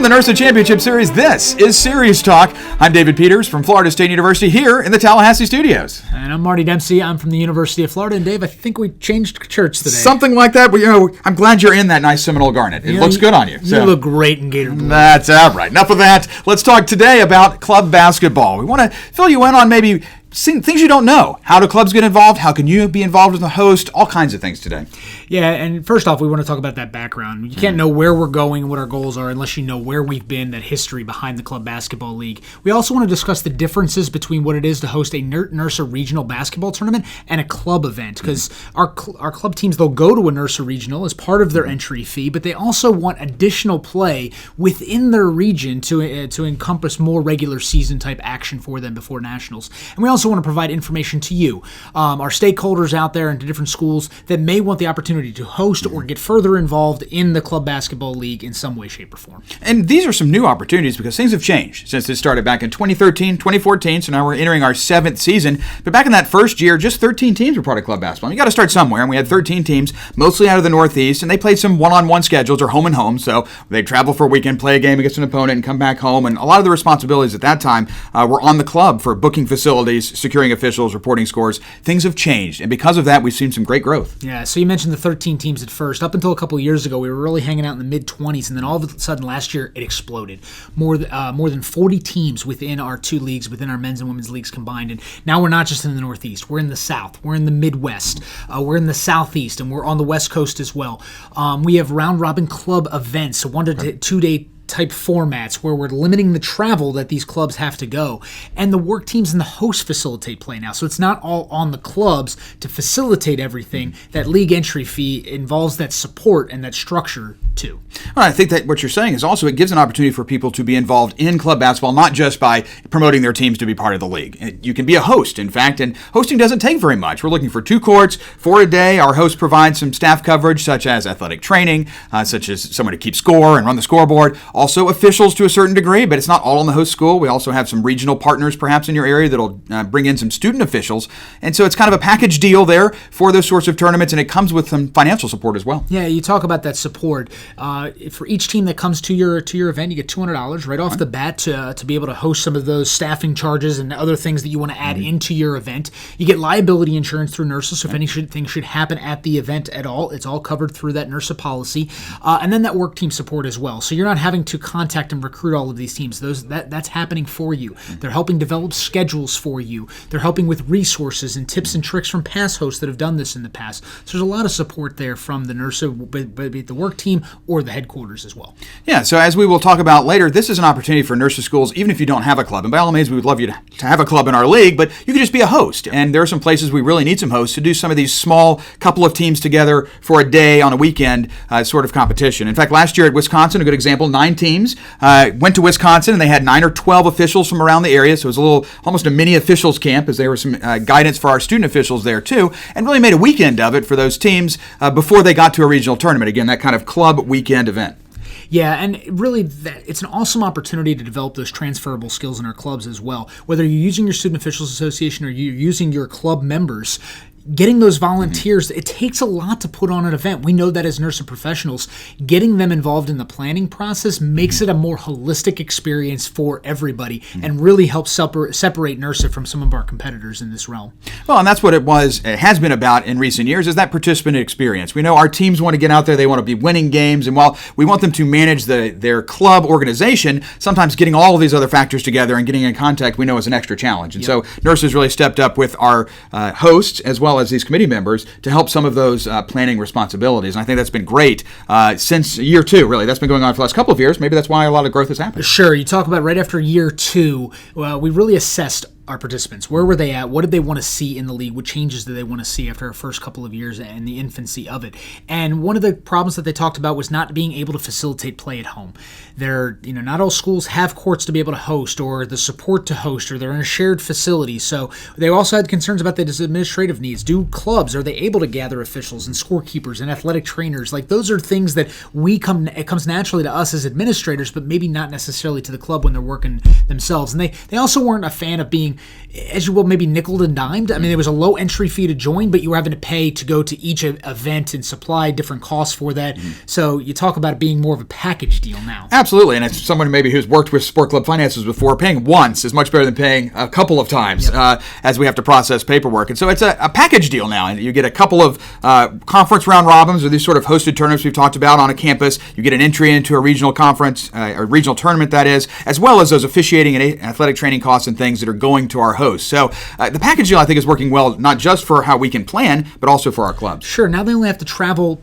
From the NIRSA Championship Series, this is SeriesTalk. I'm David Peters from Florida State University here in the Tallahassee studios. And I'm Marty Dempsey. I'm from the University of Florida. And Dave, I think we changed church today. Something like that, but I'm glad you're in that nice Seminole garnet. It looks good on you. You look great in Gator Blue. That's right. Enough of that. Let's talk today about club basketball. We want to fill you in on maybe things you don't know. How do clubs get involved? How can you be involved as a host? All kinds of things today. Yeah, and first off, we want to talk about that background. You can't know where we're going and what our goals are unless you know where we've been, that history behind the Club Basketball League. We also want to discuss the differences between what it is to host a NIRSA regional basketball tournament and a club event, because our club teams, they'll go to a NIRSA regional as part of their entry fee, but they also want additional play within their region to encompass more regular season type action for them before nationals. And we also want to provide information to you, our stakeholders out there and to different schools that may want the opportunity to host or get further involved in the Club Basketball League in some way, shape, or form. And these are some new opportunities because things have changed since it started back in 2013, 2014, so now we're entering our 7th season. But back in that first year, just 13 teams were part of club basketball. You got to start somewhere, and we had 13 teams, mostly out of the Northeast, and they played some one-on-one schedules or home and home, so they'd travel for a weekend, play a game against an opponent, and come back home. And a lot of the responsibilities at that time were on the club for booking facilities, securing officials, reporting scores. Things have changed, and because of that, we've seen some great growth. Yeah, so you mentioned the 13 teams at first. Up until a couple of years ago, we were really hanging out in the mid-20s, and then all of a sudden last year, it exploded. More than 40 teams within our two leagues, within our men's and women's leagues combined, and now we're not just in the Northeast. We're in the South. We're in the Midwest. We're in the Southeast, and we're on the West Coast as well. We have round-robin club events, so 1 to 2 day type formats where we're limiting the travel that these clubs have to go. And the work teams and the hosts facilitate play now. So it's not all on the clubs to facilitate everything. That league entry fee involves that support and that structure too. Well, I think that what you're saying is also it gives an opportunity for people to be involved in club basketball, not just by promoting their teams to be part of the league. You can be a host, in fact, and hosting doesn't take very much. We're looking for 2 courts, 4 a day. Our hosts provide some staff coverage, such as athletic training, such as someone to keep score and run the scoreboard. Also officials to a certain degree, but it's not all in the host school. We also have some regional partners perhaps in your area that'll bring in some student officials. And so it's kind of a package deal there for those sorts of tournaments, and it comes with some financial support as well. Yeah, you talk about that support. For each team that comes to your event, you get $200 right off the bat to be able to host some of those staffing charges and other things that you want to add into your event. You get liability insurance through NIRSA, so if anything should happen at the event at all, it's all covered through that NIRSA policy. And then that work team support as well. So you're not having to contact and recruit all of these teams. That's happening for you. They're helping develop schedules for you. They're helping with resources and tips and tricks from past hosts that have done this in the past. So there's a lot of support there from the NIRSA, be it the work team or the headquarters as well. Yeah, so as we will talk about later, this is an opportunity for NIRSA schools, even if you don't have a club. And by all means, we would love you to have a club in our league, but you can just be a host. And there are some places we really need some hosts to do some of these small couple of teams together for a day on a weekend sort of competition. In fact, last year at Wisconsin, a good example, 9 teams went to Wisconsin, and they had 9 or 12 officials from around the area, so it was almost a mini officials camp, as there was some guidance for our student officials there too, and really made a weekend of it for those teams before they got to a regional tournament. Again, that kind of club weekend event. Yeah, and really, it's an awesome opportunity to develop those transferable skills in our clubs as well. Whether you're using your Student Officials Association or you're using your club members, getting those volunteers, it takes a lot to put on an event. We know that as NIRSA professionals, getting them involved in the planning process makes it a more holistic experience for everybody and really helps separate NIRSA from some of our competitors in this realm. Well, and that's what it has been about in recent years, is that participant experience. We know our teams want to get out there, they want to be winning games, and while we want them to manage their club organization, sometimes getting all of these other factors together and getting in contact we know is an extra challenge. And so NIRSA has really stepped up with our hosts as well as these committee members to help some of those planning responsibilities. And I think that's been great since year 2, really. That's been going on for the last couple of years. Maybe that's why a lot of growth has happened. Sure. You talk about right after year 2, we really assessed our participants. Where were they at? What did they want to see in the league? What changes did they want to see after our first couple of years and the infancy of it? And one of the problems that they talked about was not being able to facilitate play at home. Not all schools have courts to be able to host or the support to host, or they're in a shared facility. So they also had concerns about the administrative needs. Do clubs, are they able to gather officials and scorekeepers and athletic trainers? Like, those are things that it comes naturally to us as administrators, but maybe not necessarily to the club when they're working themselves. And they also weren't a fan of being as you will, maybe nickel and dimed. I mean, there was a low entry fee to join, but you were having to pay to go to each event and supply different costs for that. So you talk about it being more of a package deal now. Absolutely, and as someone maybe who's worked with sport club finances before, paying once is much better than paying a couple of times as we have to process paperwork. And so it's a package deal now, and you get a couple of conference round robins, or these sort of hosted tournaments we've talked about on a campus. You get an entry into a regional conference, a regional tournament that is, as well as those officiating and athletic training costs and things that are going to our hosts. So the package deal, I think, is working well, not just for how we can plan, but also for our clubs. Sure. Now they only have to travel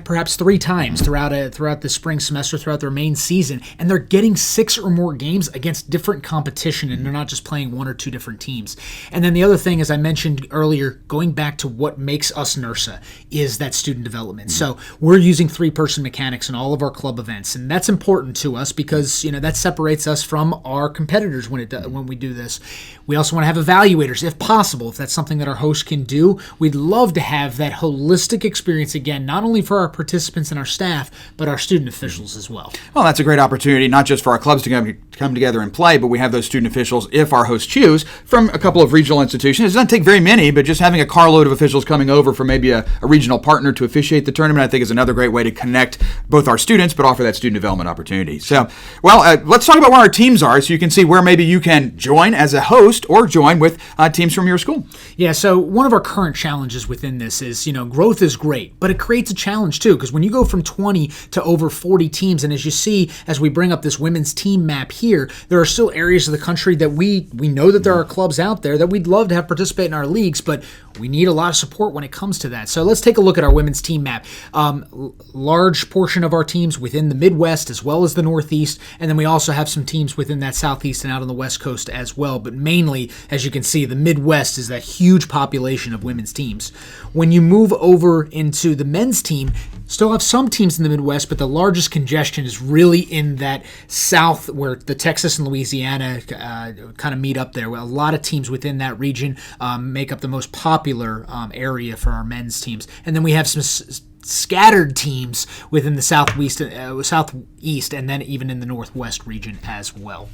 perhaps 3 times throughout the spring semester, throughout their main season, and they're getting 6 or more games against different competition, and they're not just playing 1 or 2 different teams. And then the other thing, as I mentioned earlier, going back to what makes us NIRSA, is that student development. So we're using 3-person mechanics in all of our club events, and that's important to us because that separates us from our competitors when we do this. We also want to have evaluators, if possible, if that's something that our hosts can do. We'd love to have that holistic experience again, not only for our participants and our staff, but our student officials as well. Well, that's a great opportunity, not just for our clubs to come together and play, but we have those student officials, if our hosts choose, from a couple of regional institutions. It doesn't take very many, but just having a carload of officials coming over from maybe a regional partner to officiate the tournament, I think, is another great way to connect both our students, but offer that student development opportunity. So, let's talk about where our teams are, so you can see where maybe you can join as a host or join with teams from your school. Yeah, so one of our current challenges within this is, growth is great, but it creates a challenge too, because when you go from 20 to over 40 teams, and as you see, as we bring up this women's team map here, there are still areas of the country that we know that there are clubs out there that we'd love to have participate in our leagues, but we need a lot of support when it comes to that. So let's take a look at our women's team map. Large portion of our teams within the Midwest as well as the Northeast, and then we also have some teams within that Southeast and out on the West Coast as well, but mainly, as you can see, the Midwest is that huge population of women's teams. When you move over into the men's team, still have some teams in the Midwest, but the largest congestion is really in that South, where the Texas and Louisiana kind of meet up there. A lot of teams within that region make up the most popular area for our men's teams. And then we have some scattered teams within the Southeast, and then even in the Northwest region as well.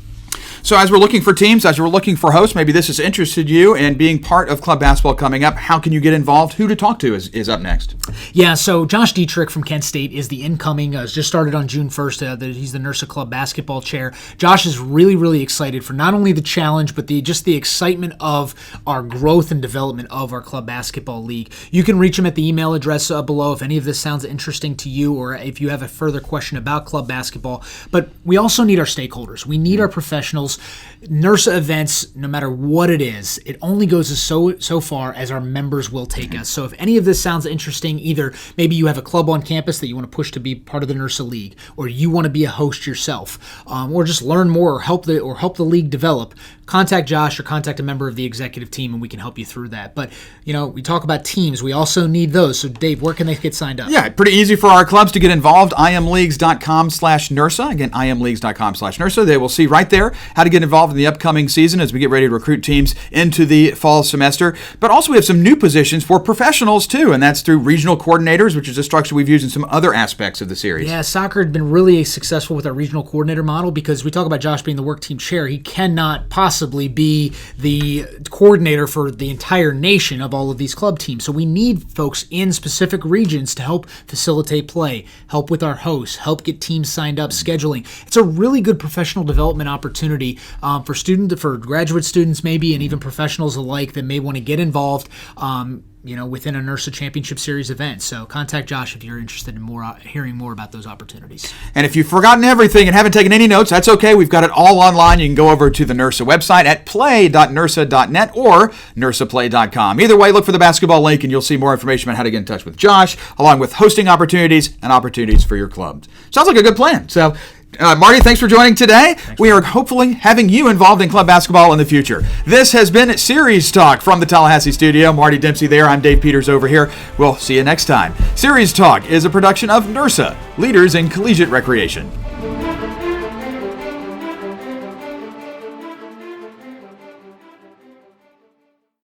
So as we're looking for teams, as we're looking for hosts, maybe this has interested you in being part of club basketball coming up. How can you get involved? Who to talk to is up next. Yeah, so Josh Dietrich from Kent State is the incoming, just started on June 1st. He's the NIRSA Club basketball chair. Josh is really, really excited for not only the challenge, but just the excitement of our growth and development of our club basketball league. You can reach him at the email address below if any of this sounds interesting to you, or if you have a further question about club basketball. But we also need our stakeholders. We need our professionals. NIRSA events, no matter what it is, it only goes so far as our members will take us. So if any of this sounds interesting, either maybe you have a club on campus that you want to push to be part of the NIRSA League, or you want to be a host yourself, or just learn more or help the league develop, contact Josh or contact a member of the executive team, and we can help you through that. But we talk about teams, we also need those. So Dave, where can they get signed up? Yeah, pretty easy for our clubs to get involved. imleagues.com/NIRSA. Again, imleagues.com/NIRSA. They will see right there how to get involved in the upcoming season as we get ready to recruit teams into the fall semester. But also we have some new positions for professionals too, and that's through regional coordinators, which is a structure we've used in some other aspects of the series. Yeah, soccer had been really successful with our regional coordinator model, because we talk about Josh being the work team chair. He cannot possibly be the coordinator for the entire nation of all of these club teams. So we need folks in specific regions to help facilitate play, help with our hosts, help get teams signed up, scheduling. It's a really good professional development opportunity for graduate students maybe, and even professionals alike that may want to get involved within a NIRSA Championship Series event. So contact Josh if you're interested in hearing more about those opportunities. And if you've forgotten everything and haven't taken any notes, that's okay. We've got it all online. You can go over to the NIRSA website at play.nirsa.net or nirsaplay.com. Either way, look for the basketball link and you'll see more information about how to get in touch with Josh, along with hosting opportunities and opportunities for your clubs. Sounds like a good plan. So Marty, thanks for joining today. We are hopefully having you involved in club basketball in the future. This has been Series Talk from the Tallahassee studio. Marty Dempsey there. I'm Dave Peters over here. We'll see you next time. Series Talk is a production of NIRSA, Leaders in Collegiate Recreation.